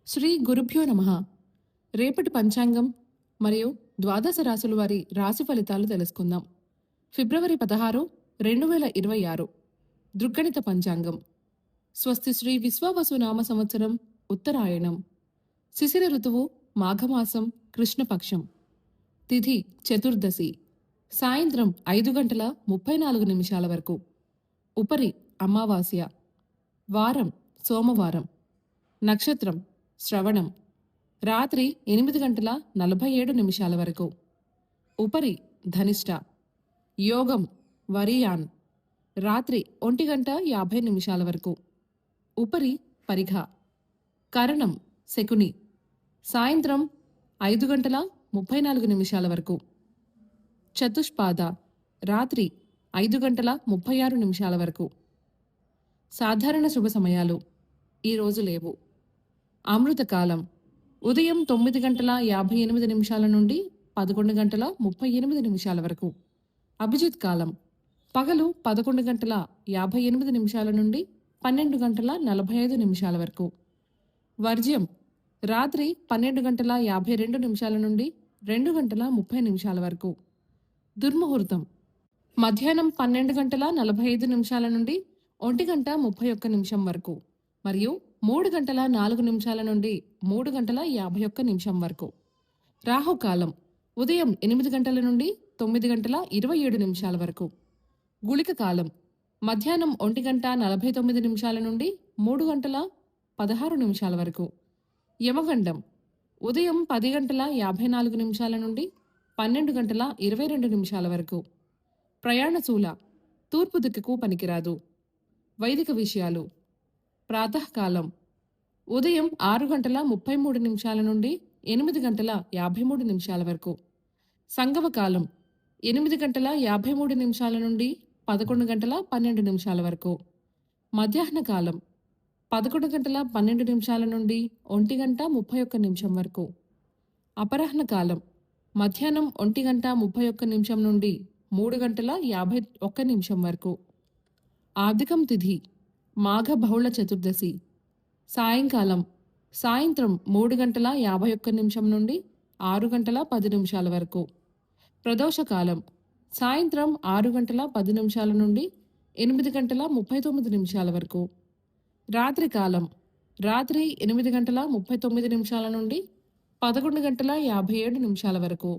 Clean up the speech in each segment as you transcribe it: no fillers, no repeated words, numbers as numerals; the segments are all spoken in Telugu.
శ్రీ గురుభ్యో నమః. రేపటి పంచాంగం మరియు ద్వాదశ రాశుల వారి రాశి ఫలితాలు తెలుసుకుందాం. ఫిబ్రవరి 16, 2026 దృగ్గణిత పంచాంగం. స్వస్తి శ్రీ విశ్వావసునామ సంవత్సరం ఉత్తరాయణం. శిశిర ఋతువు మాఘమాసం కృష్ణపక్షం. తిథి చతుర్దశి సాయంత్రం 5:34 వరకు. ఉపరి అమావాస్య. వారం సోమవారం. నక్షత్రం శ్రవణం. రాత్రి 8:47 వరకు. ఉపరి ధనిష్ట. యోగం వరియాన్. రాత్రి 1:50 వరకు. ఉపరి పరిఘ. కరణం శకుని. సాయంత్రం 5:34 వరకు. చతుష్పాద. రాత్రి 5:36 వరకు. సాధారణ శుభ సమయాలు ఈరోజు లేవు. అమృతకాలం ఉదయం 9:58 నుండి 11:38 వరకు. అభిజిత్ కాలం పగలు 11:58 నుండి 12:45 వరకు. వర్జ్యం రాత్రి 12:52 నుండి 2:30 వరకు. దుర్ముహూర్తం మధ్యాహ్నం 12:45 నుండి 1:31 వరకు మరియు 3:04 నుండి 3:51 వరకు. రాహుకాలం ఉదయం 8 గంటల నుండి 9:27 వరకు. గుళిక కాలం మధ్యాహ్నం 1:49 నుండి 3:16 వరకు. యమగండం ఉదయం 10:54 నుండి 12:22 వరకు. ప్రయాణశూల తూర్పు దిక్కుకు పనికిరాదు. వైదిక విషయాలు ప్రాతకాలం ఉదయం 6:33 నుండి 8:53 వరకు. సంగమకాలం 8:53 నుండి 11:12 వరకు. మధ్యాహ్న కాలం 11:12 నుండి 1:31 వరకు. అపరాహ్న కాలం మధ్యాహ్నం 1:31 నుండి 3:51 వరకు. ఆదికం తిథి మాఘ బహుళ చతుర్దశి సాయంకాలం సాయంత్రం 3:51 నుండి 6:10 వరకు. ప్రదోషకాలం సాయంత్రం 6:10 నుండి 8:39 వరకు. రాత్రికాలం రాత్రి 8:39 నుండి 11:57 వరకు.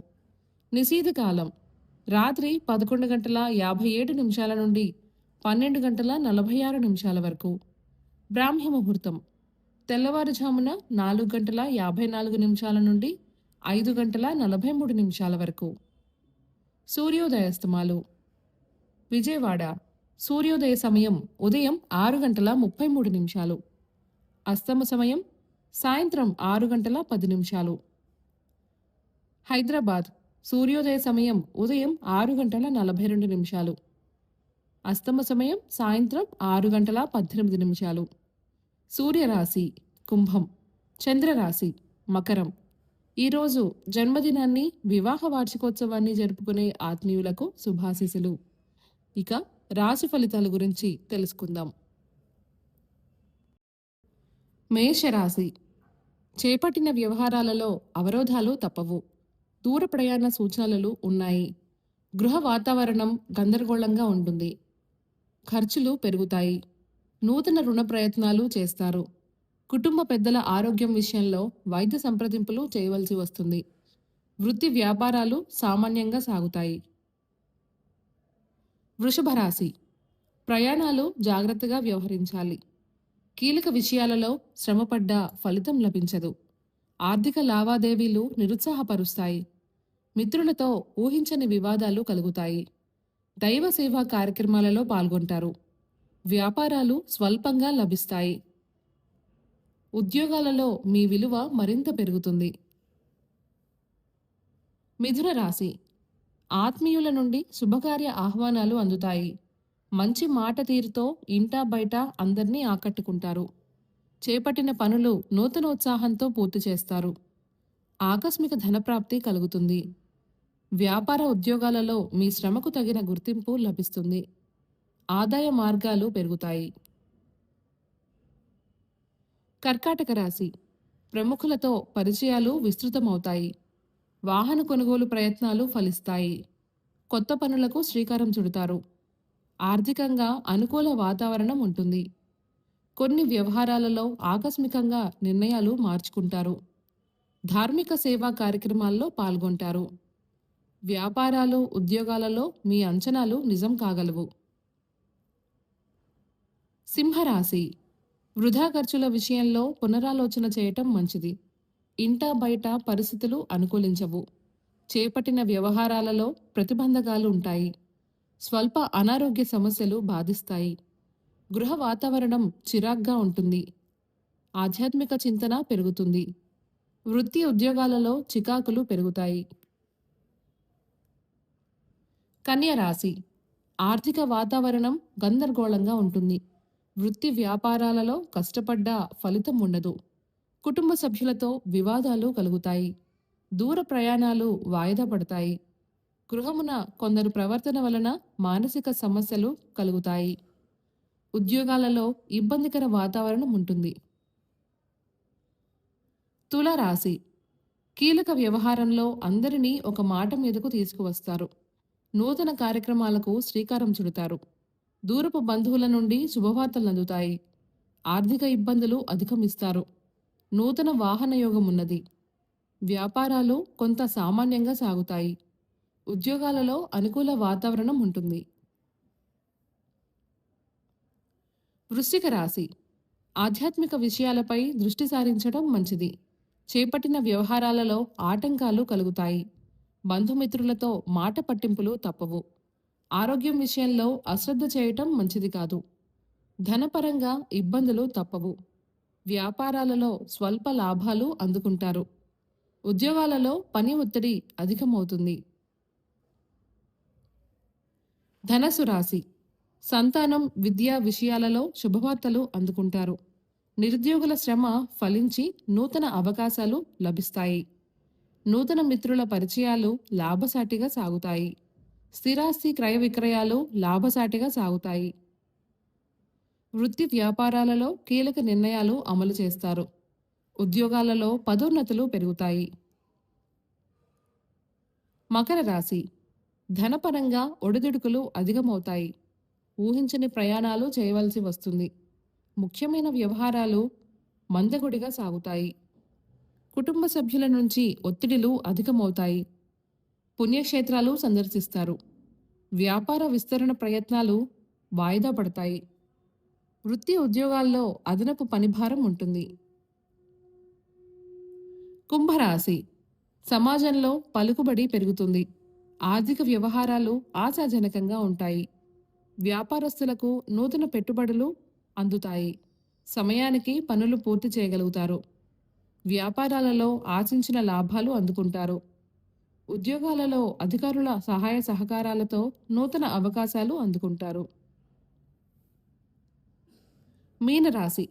నిశీథకాలం రాత్రి 11:57 నుండి 12:46 వరకు. బ్రాహ్మీ ముహూర్తం తెల్లవారుజామున 4:54 నుండి 5:43 వరకు. సూర్యోదయాస్తమాలు విజయవాడ సూర్యోదయ సమయం ఉదయం 6:33. అస్తమ సమయం సాయంత్రం 6:10. హైదరాబాద్ సూర్యోదయ సమయం ఉదయం 6:42. అస్తమ సమయం సాయంత్రం 6:18. సూర్యరాశి కుంభం, చంద్రరాశి మకరం. ఈరోజు జన్మదినాన్ని వివాహ వార్షికోత్సవాన్ని జరుపుకునే ఆత్మీయులకు శుభాశీస్సులు. ఇక రాశి ఫలితాల గురించి తెలుసుకుందాం. మేషరాశి చేపట్టిన వ్యవహారాలలో అవరోధాలు తప్పవు. దూర ప్రయాణ సూచనలు ఉన్నాయి. గృహ వాతావరణం గందరగోళంగా ఉంటుంది. ఖర్చులు పెరుగుతాయి. నూతన రుణ ప్రయత్నాలు చేస్తారు. కుటుంబ పెద్దల ఆరోగ్యం విషయంలో వైద్య సంప్రదింపులు చేయవలసి వస్తుంది. వృత్తి వ్యాపారాలు సామాన్యంగా సాగుతాయి. వృషభ రాశి ప్రయాణాలు జాగ్రత్తగా వ్యవహరించాలి. కీలక విషయాలలో శ్రమపడ్డా ఫలితం లభించదు. ఆర్థిక లావాదేవీలు నిరుత్సాహపరుస్తాయి. మిత్రులతో ఊహించని వివాదాలు కలుగుతాయి. దైవ సేవా కార్యక్రమాలలో పాల్గొంటారు. వ్యాపారాలు స్వల్పంగా లభిస్తాయి. ఉద్యోగాలలో మీ విలువ మరింత పెరుగుతుంది. మిథున రాశి ఆత్మీయుల నుండి శుభకార్య ఆహ్వానాలు అందుతాయి. మంచి మాట తీరుతో ఇంటా బయట అందర్నీ ఆకట్టుకుంటారు. చేపట్టిన పనులు నూతనోత్సాహంతో పూర్తి చేస్తారు. ఆకస్మిక ధనప్రాప్తి కలుగుతుంది. వ్యాపార ఉద్యోగాలలో మీ శ్రమకు తగిన గుర్తింపు లభిస్తుంది. ఆదాయ మార్గాలు పెరుగుతాయి. కర్కాటక రాశి ప్రముఖులతో పరిచయాలు విస్తృతమవుతాయి. వాహన కొనుగోలు ప్రయత్నాలు ఫలిస్తాయి. కొత్త పనులకు శ్రీకారం చుడతారు. ఆర్థికంగా అనుకూల వాతావరణం ఉంటుంది. కొన్ని వ్యవహారాలలో ఆకస్మికంగా నిర్ణయాలు మార్చుకుంటారు. ధార్మిక సేవా కార్యక్రమాల్లో పాల్గొంటారు. వ్యాపారాలు, ఉద్యోగాలలో మీ అంచనాలు నిజం కాగలవు. సింహరాశి. వృధా ఖర్చుల విషయంలో పునరాలోచన చేయటం మంచిది. ఇంటా బయట పరిస్థితులు అనుకూలించవు. చేపట్టిన వ్యవహారాలలో ప్రతిబంధకాలు ఉంటాయి. స్వల్ప అనారోగ్య సమస్యలు బాధిస్తాయి. గృహ వాతావరణం చిరాగ్గా ఉంటుంది. ఆధ్యాత్మిక చింతన పెరుగుతుంది. వృత్తి ఉద్యోగాలలో చికాకులు పెరుగుతాయి. కన్య రాశి. ఆర్థిక వాతావరణం గందరగోళంగా ఉంటుంది. వృత్తి వ్యాపారాలలో కష్టపడ్డా ఫలితం ఉండదు. కుటుంబ సభ్యులతో వివాదాలు కలుగుతాయి. దూర ప్రయాణాలు వాయిదా పడతాయి. గృహమున కొందరు ప్రవర్తన వలన మానసిక సమస్యలు కలుగుతాయి. ఉద్యోగాలలో ఇబ్బందికర వాతావరణం ఉంటుంది. తులారాశి. కీలక వ్యవహారంలో అందరినీ ఒక మాట మీదకు తీసుకువస్తారు. నూతన కార్యక్రమాలకు శ్రీకారం చుడతారు. దూరపు బంధువుల నుండి శుభవార్తలు అందుతాయి. ఆర్థిక ఇబ్బందులు అధిగమిస్తారు. నూతన వాహన యోగం ఉన్నది. వ్యాపారాలు కొంత సామాన్యంగా సాగుతాయి. ఉద్యోగాలలో అనుకూల వాతావరణం ఉంటుంది. వృశ్చిక రాశి. ఆధ్యాత్మిక విషయాలపై దృష్టి సారించడం మంచిది. చేపట్టిన వ్యవహారాలలో ఆటంకాలు కలుగుతాయి. బంధుమిత్రులతో మాట పట్టింపులు తప్పవు. ఆరోగ్యం విషయంలో అశ్రద్ధ చేయటం మంచిది కాదు. ధనపరంగా ఇబ్బందులు తప్పవు. వ్యాపారాలలో స్వల్ప లాభాలు అందుకుంటారు. ఉద్యోగాలలో పని ఒత్తిడి అధికమవుతుంది. ధనస్సు రాశి. సంతానం, విద్యా విషయాలలో శుభవార్తలు అందుకుంటారు. నిరుద్యోగుల శ్రమ ఫలించి నూతన అవకాశాలు లభిస్తాయి. నూతన మిత్రుల పరిచయాలు లాభసాటిగా సాగుతాయి. స్థిరాస్తి క్రయ విక్రయాలు లాభసాటిగా సాగుతాయి. వృత్తి వ్యాపారాలలో కీలక నిర్ణయాలు అమలు చేస్తారు. ఉద్యోగాలలో పదోన్నతులు పెరుగుతాయి. మకర రాశి. ధనపరంగా ఒడిదుడుకులు అధికమవుతాయి. ఊహించని ప్రయాణాలు చేయవలసి వస్తుంది. ముఖ్యమైన వ్యవహారాలు మందకొడిగా సాగుతాయి. కుటుంబ సభ్యుల నుంచి ఒత్తిడిలు అధికమవుతాయి. పుణ్యక్షేత్రాలు సందర్శిస్తారు. వ్యాపార విస్తరణ ప్రయత్నాలు వాయిదా పడతాయి. వృత్తి ఉద్యోగాల్లో అదనపు పనిభారం ఉంటుంది. కుంభరాశి. సమాజంలో పలుకుబడి పెరుగుతుంది. ఆర్థిక వ్యవహారాలు ఆశాజనకంగా ఉంటాయి. వ్యాపారస్తులకు నూతన పెట్టుబడులు అందుతాయి. సమయానికి పనులు పూర్తి చేయగలుగుతారు. వ్యాపారాలలో ఆశించిన లాభాలు అందుకుంటారు. ఉద్యోగాలలో అధికారుల సహాయ సహకారాలతో నూతన అవకాశాలు అందుకుంటారు. మీనరాశి.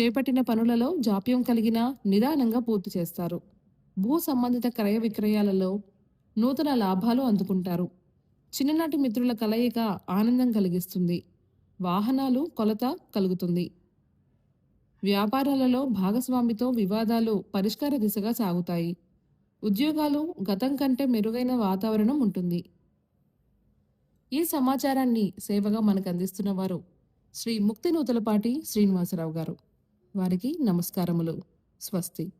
చేపట్టిన పనులలో జాప్యం కలిగినా నిదానంగా పూర్తి చేస్తారు. భూ సంబంధిత క్రయ విక్రయాలలో నూతన లాభాలు అందుకుంటారు. చిన్ననాటి మిత్రుల కలయిక ఆనందం కలిగిస్తుంది. వాహనాలు కొలత కలుగుతుంది. వ్యాపారాలలో భాగస్వామితో వివాదాలు పరిష్కార దిశగా సాగుతాయి. ఉద్యోగాలు గతం కంటే మెరుగైన వాతావరణం ఉంటుంది. ఈ సమాచారాన్ని సేవగా మనకు అందిస్తున్న వారు శ్రీ ముక్తి నూతలపాటి శ్రీనివాసరావు గారు. వారికి నమస్కారములు. స్వస్తి.